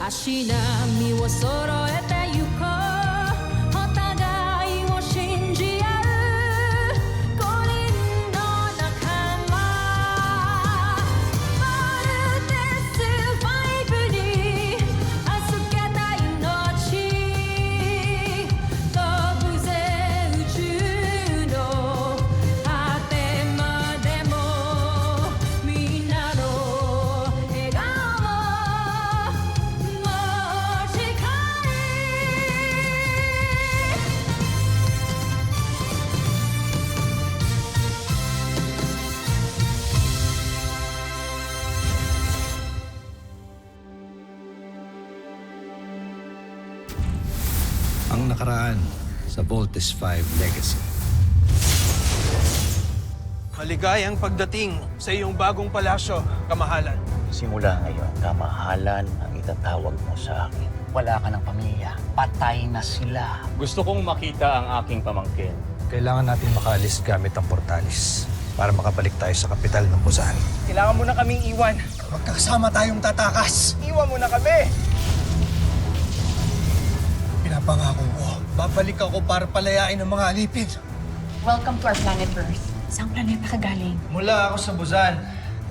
足並みを揃えてゆこうお互いを信じ合う五人の仲間ボルテス5に預けた命飛ぶぜ宇宙の果てまでもみんなの笑顔持ち帰Ang nakaraan sa Voltes 5 Legacy. Maligayang pagdating sa iyong bagong palasyo, kamahalan. Simula ngayon, kamahalan ang itatawag mo sa akin. Wala ka ng pamilya. Patay na sila. Gusto kong makita ang aking pamangkin. Kailangan natin makaalis gamit ang portalis para makabalik tayo sa kapital ng Busan. Kailangan mo na kaming iwan. Magkakasama tayong tatakas. Iwan mo na kami! Pinapangako ko, babalik ako para palayain ang mga alipin. Welcome to our planet Earth. Saan planeta ka galing? Mula ako sa Busan,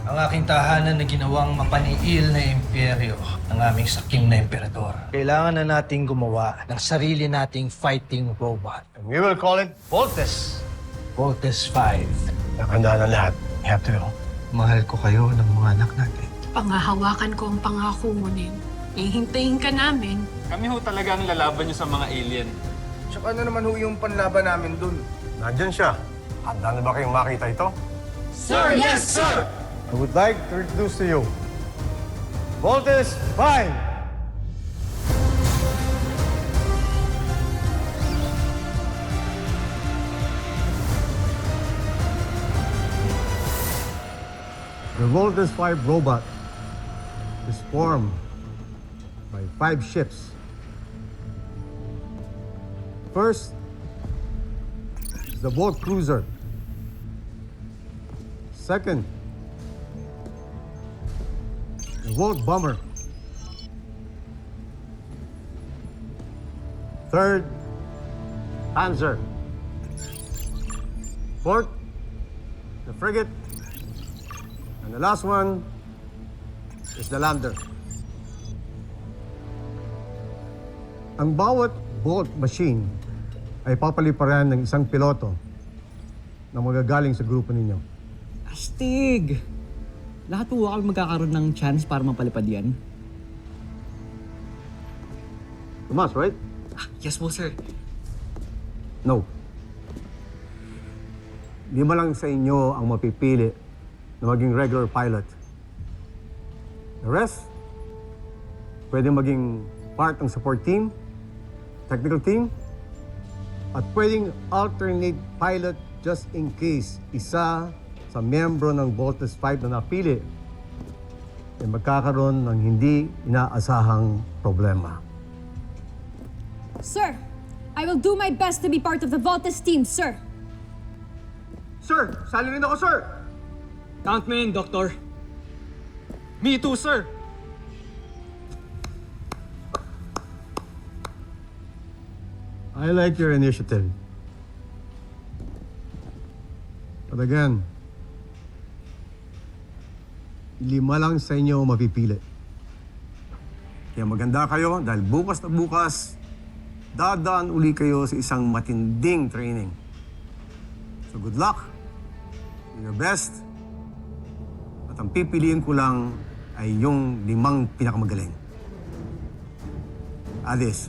ang aking tahanan na ginawang mapaniil na imperyo ng aming sakim na emperador. Kailangan na nating gumawa ng sarili nating fighting robot. And we will call it Voltes. Voltes 5. Nakanda na lahat. You have to go. Mahal ko kayo ng mga anak natin. Pangahawakan ko ang pangako mo, Nen. Ihintayin ka namin. Kami ho talaga ang lalaban niyo sa mga alien. Tsaka ano naman ho yung panlaban namin dun? Nandyan siya. Handa na ba kayong makita ito? Sir, yes, sir! I would like to introduce to you Voltes 5. The Voltes 5 robot is formed by 5 ships. First is the Volt Cruiser. Second, the Volt Bomber. Third, Panzer. Fourth, the Frigate. And the last one is the Lander. Ang bawat Volt machine ay papaliparan ng isang piloto na magagaling sa grupo ninyo. Astig! Lahat po kami magkakaroon ng chance para mapalipad yan. Tomas, right? Yes po, sir. No. 5 lang sa inyo ang mapipili na maging regular pilot. The rest, pwede maging part ng support team, technical team, at pwedeng alternate pilot just in case isa sa miyembro ng Voltes 5 na napili ay magkakaroon ng hindi inaasahang problema. Sir, I will do my best to be part of the Voltes team, sir. Sir, sali rin ako, sir! Count me in, Doctor. Me too, sir! I like your initiative. But again, 5 lang sa inyo mapipili. Kaya maganda kayo dahil bukas na bukas, dadaan uli kayo sa isang matinding training. So good luck, do your best, at ang pipiliin ko lang ay yung 5 pinakamagaling. Adis.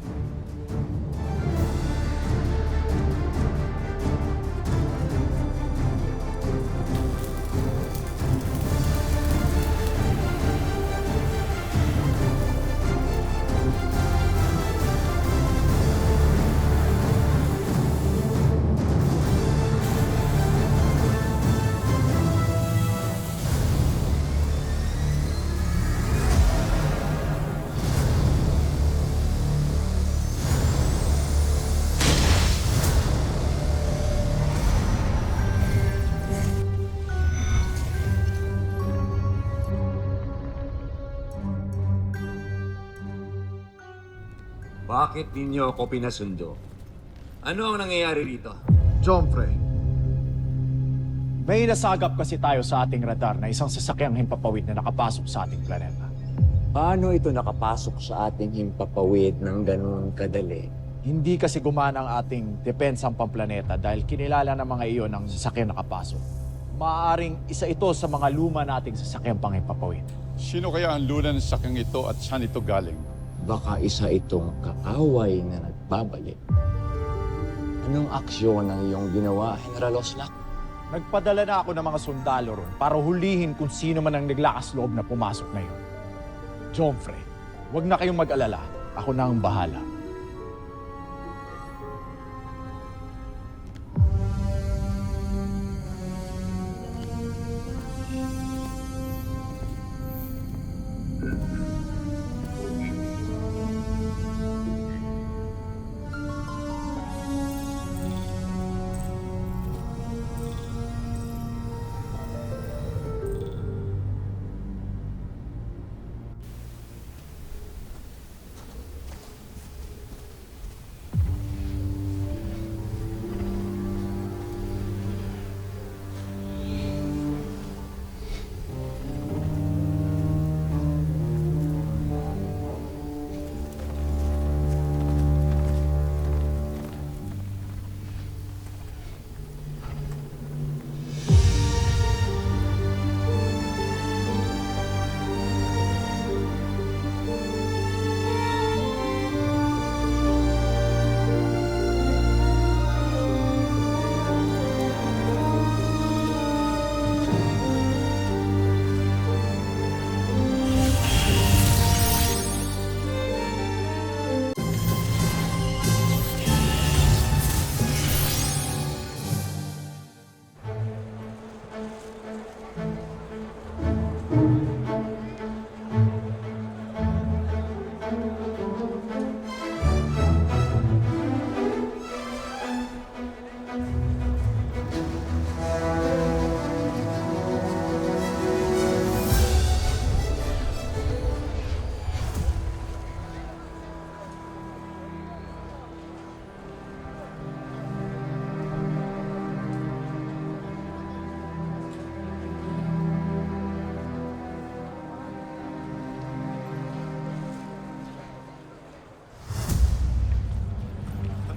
Bakit ninyo ako pinasundo? Ano ang nangyayari rito? Jomfre, May nasagap kasi tayo sa ating radar na isang sasakyang himpapawid na nakapasok sa ating planeta. Paano ito nakapasok sa ating himpapawid ng ganun kadali? Hindi kasi gumana ang ating depensang pamplaneta dahil kinilala ng mga iyon ang sasakyang nakapasok. Maaaring isa ito sa mga luma nating sasakyang panghimpapawid. sino kaya ang luna ng sakyang ito at saan ito galing? Baka isa itong kaaway na nagbabalik. Anong aksyon ang iyong ginawa, General Oslak? Nagpadala na ako ng mga sundalo ron para hulihin kung sino man ang naglakas loob na pumasok na yun. Jomfre, huwag na kayong mag-alala. Ako na ang bahala.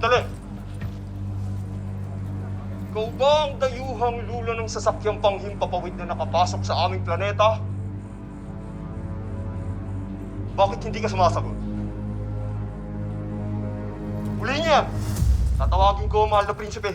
Sandali! Ikaw ba ang dayuhang lula ng sasakyang panghimpapawid na nakapasok sa aming planeta? Bakit hindi ka sumasagot? Huli niya! Tatawagin ko ang mahal na prinsipe.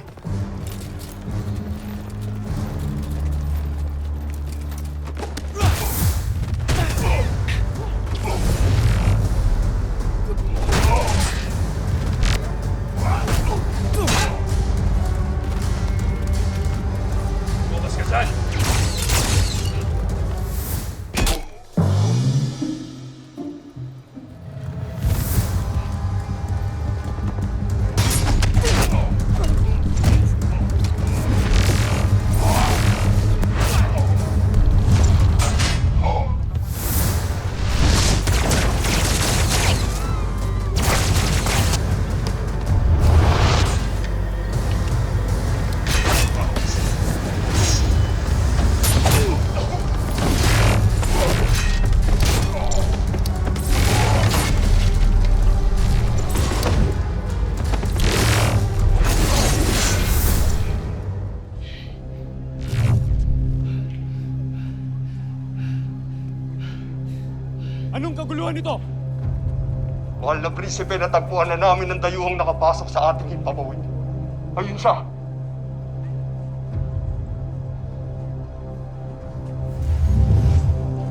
Anong kaguluhan nito? Mahal na prinsipe, natagpuan na namin ang dayuhang nakapasok sa ating himpapawid. Ayun siya!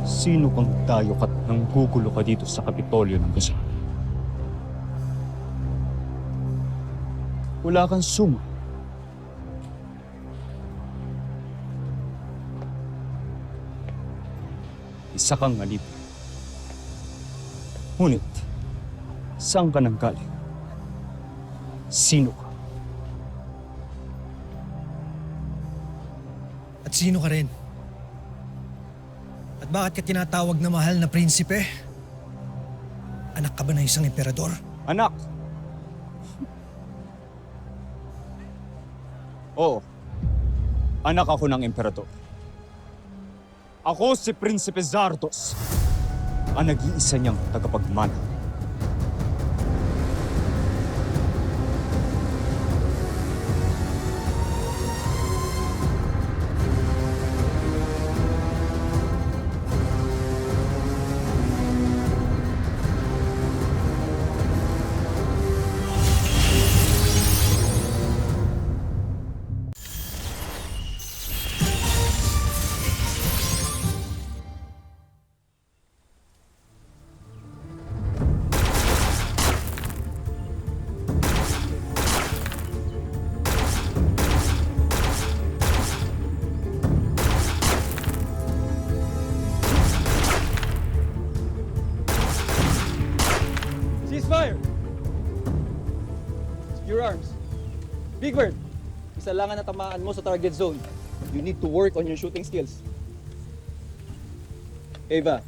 Sino kang tayok at nanggugulo ka dito sa Kapitolyo ng Gasa? Wala kang suma. Isa kang alip. Ngunit, saan ka nang galing? Sino ka? At sino ka rin? At bakit ka tinatawag na mahal na prinsipe? Anak ka ba ng isang emperador? Anak! Oo. Anak ako ng emperador. Ako si Prinsipe Zardos, ang nag-iisa niyang tagapagmana. Ceasefire! Secure arms. Big Bird, isa lang ang natamaan mo sa target zone. You need to work on your shooting skills. Ava,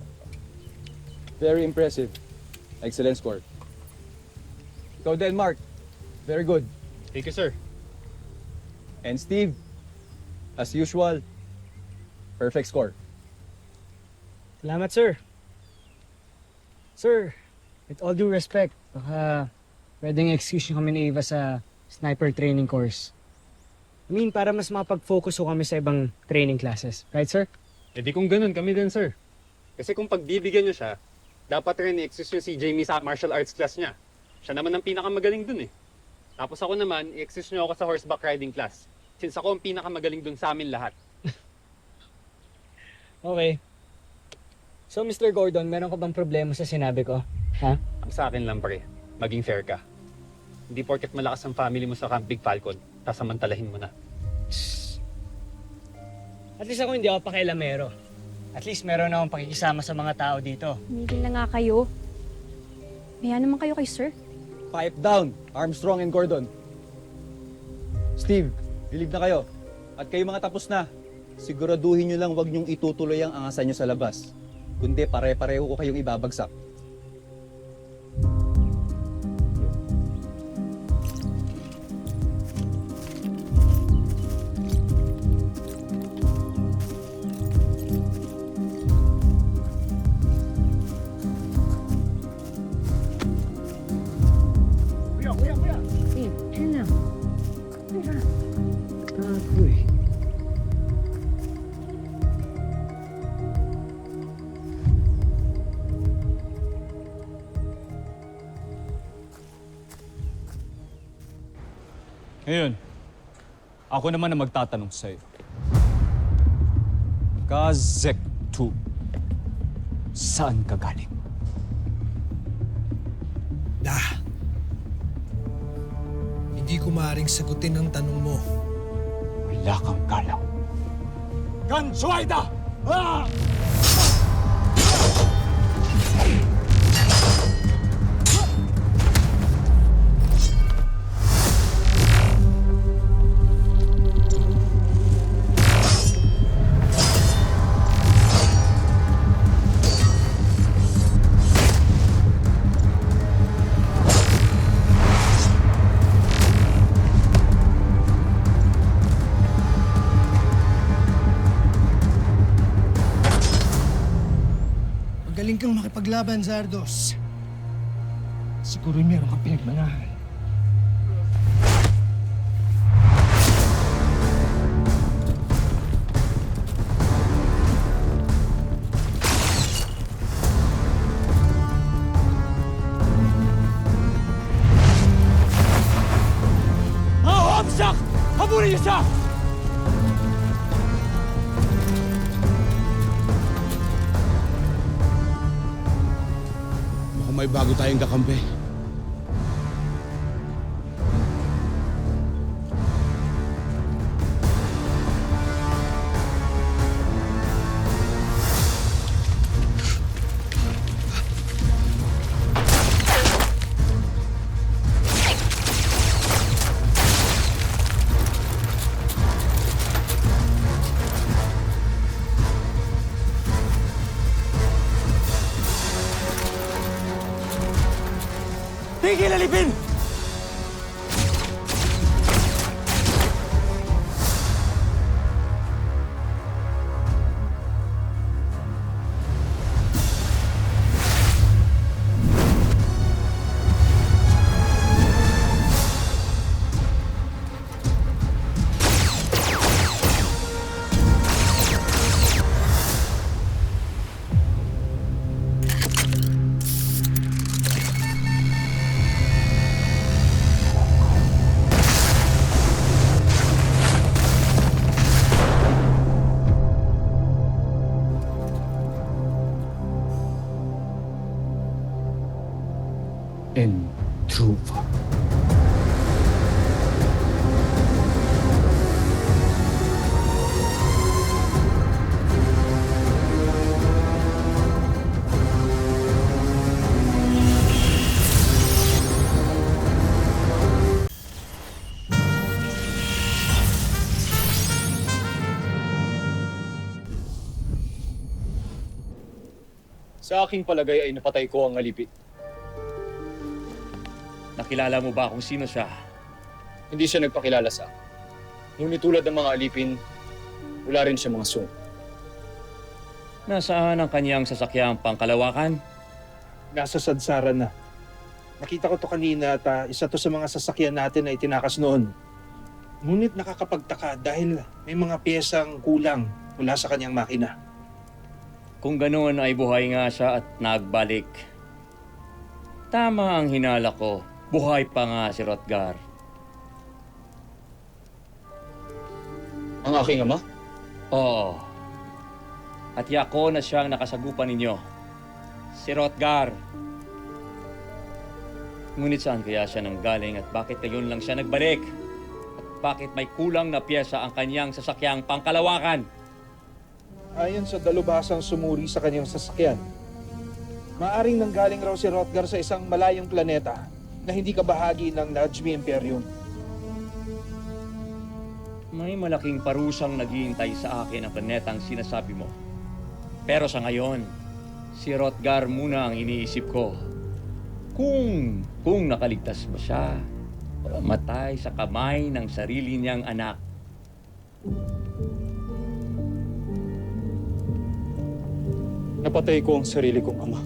very impressive. Excellent score. Ikaw din, Mark. Very good. Thank you, sir. And Steve, as usual, perfect score. Salamat, sir. Sir, with all due respect, baka pwedeng excuse nyo kami ni Ava sa sniper training course. I mean, para mas mapag-focus ko kami sa ibang training classes. Right, sir? E di kung ganun, kami din, sir. Kasi kung pagbibigyan niyo siya, dapat rin i-excuse niyo si Jamie sa martial arts class niya. Siya naman ang pinakamagaling dun eh. Tapos ako naman, i-excuse niyo ako sa horseback riding class. Since ako ang pinakamagaling dun sa amin lahat. Okay. So, Mr. Gordon, meron ka bang problema sa sinabi ko? Ha? Ang sa akin lang, pre, maging fair ka. Hindi porket malakas ang family mo sa Camp Big Falcon, sasamantalahin mo na. At least ako hindi ako pakialamero. At least meron akong pakikisama sa mga tao dito. Tumigil na nga kayo. Maya naman kayo kay sir. Pipe down, Armstrong and Gordon. Steve, relieve na kayo. At kayo mga tapos na. Siguraduhin nyo lang wag nyong itutuloy ang angasan nyo sa labas. Kundi pare-pareho ko kayong ibabagsak. Ngayon, ako naman ang magtatanong sa'yo. Kazek 2, saan ka galing? Hindi ko maaaring sagutin ang tanong mo. Wala kang galang. Gansuaida! Ah! Magaling kang makipaglaban, Zardos. Siguro meron kang pinagmanahan. Hamsak! Habulin niyo siya! May bago tayong kakampi. Tigil alipin! And Truva. Sa aking palagay ay napatay ko ang alipin. Nakilala mo ba kung sino siya? Hindi siya nagpakilala sa akin. Ngunit tulad ng mga alipin, wala rin siya mga sung. Nasaan ang kanyang sasakyang pangkalawakan? Nasa sadsaran na. Nakita ko to kanina at isa to sa mga sasakyan natin na itinakas noon. Ngunit nakakapagtaka dahil may mga piyesang kulang mula sa kanyang makina. Kung ganoon ay buhay nga siya at nagbalik. Tama ang hinala ko. Buhay pa nga si Rotgar. Ang aking ama? Oo. At yako na siyang nakasagupan ninyo. Si Rotgar. Ngunit saan kaya siya nanggaling at bakit ngayon lang siya nagbalik? At bakit may kulang na piyesa ang kanyang sasakyang pangkalawakan? Ayon sa dalubhasang sumuri sa kanyang sasakyan, maaring nanggaling raw si Rotgar sa isang malayong planeta na hindi kabahagi ng Najmi Imperium. May malaking parusang naghihintay sa akin ang planetang sinasabi mo. Pero sa ngayon, si Rotgar muna ang iniisip ko. Kung nakaligtas ba siya o matay sa kamay ng sarili niyang anak. Napatay ko ang sarili kong ama.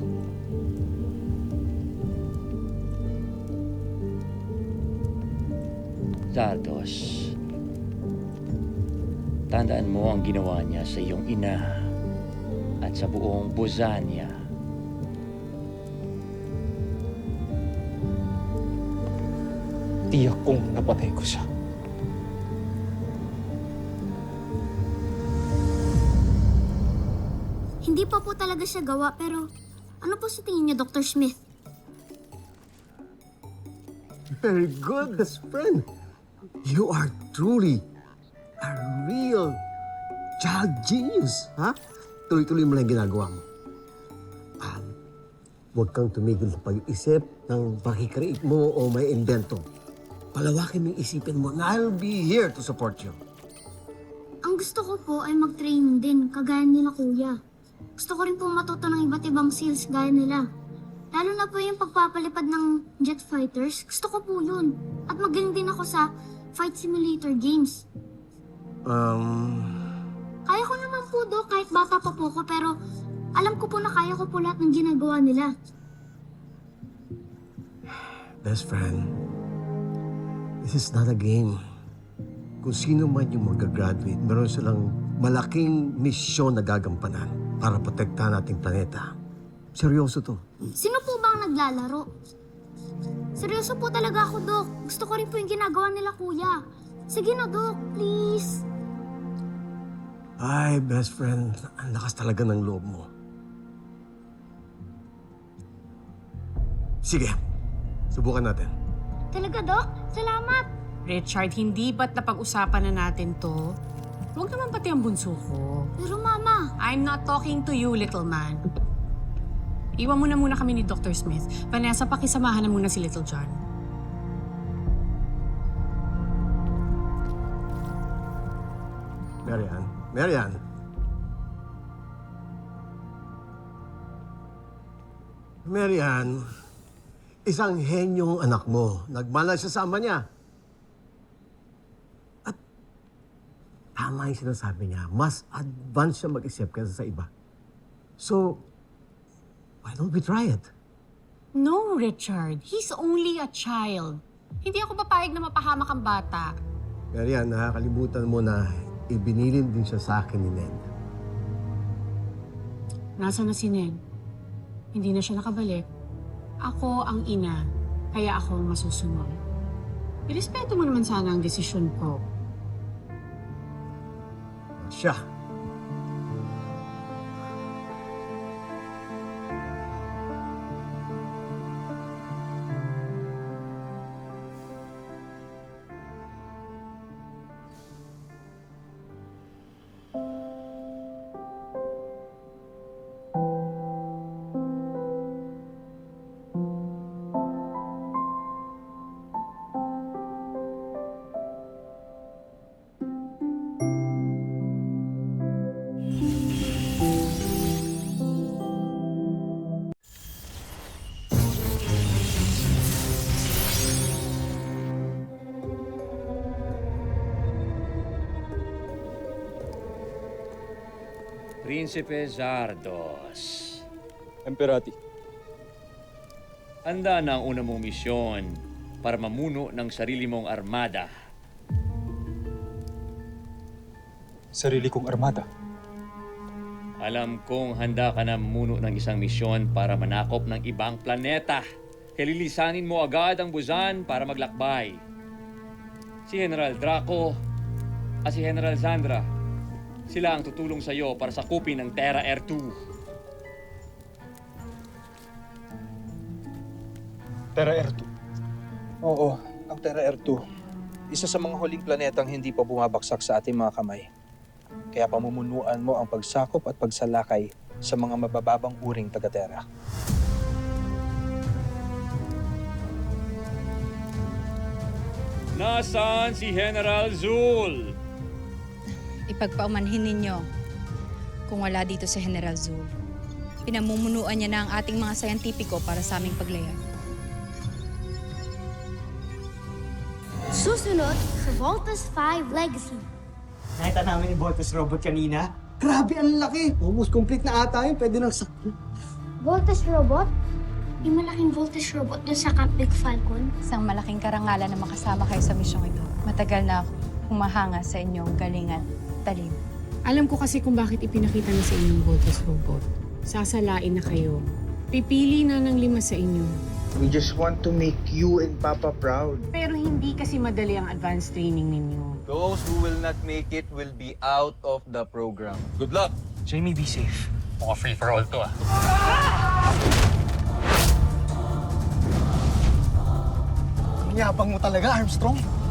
Zardos, tandaan mo ang ginawa niya sa iyong ina at sa buong Bozania. Tiyak kong napatay ko siya. Hindi pa po talaga siya gawa, pero ano po sa tingin niyo, Dr. Smith? Very good, best friend. You are truly a real child genius, ha? Tuloy-tuloy mo lang ginagawa mo. Huwag kang tumigil sa pag-isip ng pakikreate mo o may invento. Palawakin mo yung isipin mo na I'll be here to support you. Ang gusto ko po ay mag-training din, kagaya nila kuya. Gusto ko rin po matuto ng iba't ibang skills gaya nila. Lalo na po yung pagpapalipad ng jet fighters, gusto ko po yun. At magaling din ako sa fight simulator games. Kaya ko naman po, Dok, kahit bata pa po ko, pero alam ko po na kaya ko po lahat ng ginagawa nila. Best friend, this is not a game. Kung sino man yung mag-graduate, meron silang malaking misyon na gagampanan para protektahan ating planeta. Seryoso to. Sino po ba ang naglalaro? Seryoso po talaga ako, Dok. Gusto ko rin po yung ginagawa nila, kuya. Sige na, Dok, please. Ay, best friend, ang lakas talaga ng loob mo. Sige, subukan natin. Talaga, Dok? Salamat. Richard, hindi ba't napag-usapan na natin to? Huwag naman pati ang bunso ko. Pero, Mama. I'm not talking to you, little man. Iwan mo na muna kami ni Dr. Smith. Vanessa, pakisamahan na muna si Little John. Marian, Marian. Marian, Isang henyong anak mo. Nagmala siya sa ama niya. At tama yung sinasabi niya. Mas advance siya mag-isip kaysa sa iba. So, why don't we try it? No, Richard. He's only a child. Hindi ako papayag na mapahamak ang bata. Pero yan, nakakalimutan mo na ibinilin din siya sa akin ni Ned. Nasaan na si Ned? Hindi na siya nakabalik. Ako ang ina, kaya ako ang masusunod. Irespeto mo naman sana ang desisyon ko. Siya. Prinsipe Zardos. Emperati. Handa na ang una mong misyon para mamuno ng sarili mong armada. Sarili kong armada. Alam kong handa ka na mamuno ng isang misyon para manakop ng ibang planeta. Kalilisanin mo agad ang Busan para maglakbay. Si General Draco at si General Zandra, sila ang tutulong sa iyo para sakupin ang Terra Air 2. Terra Air 2. Oo, ang Terra Air 2. Isa sa mga huling planetang hindi pa bumabaksak sa ating mga kamay. Kaya pamumunuan mo ang pagsakop at pagsalakay sa mga mabababang uring taga-Terra. Nasaan si General Zul? Ipagpaumanhin ninyo kung wala dito si General Zul. Pinamumunuan niya na ang ating mga sayantipiko para sa aming paglayag. Susunod sa Voltus 5 Legacy. Nakita namin ni Voltus Robot kanina. Grabe, ang laki! Almost complete na ata yun. Pwede nang sakto. Voltus Robot? Yung malaking Voltus Robot dun sa Camp Big Falcon? Isang malaking karangalan na makasama kayo sa misyong ito. Matagal na ako humahanga sa inyong galingan, talin. Alam ko kasi kung bakit ipinakita na sa inyong Voltus Robot. Sasalain na kayo. Pipili na ng 5 sa inyo. We just want to make you and Papa proud. Pero hindi kasi madali ang advanced training ninyo. Those who will not make it will be out of the program. Good luck! Jamie, be safe. Mukhang free for all to ah. Ang yabang mo talaga, Armstrong.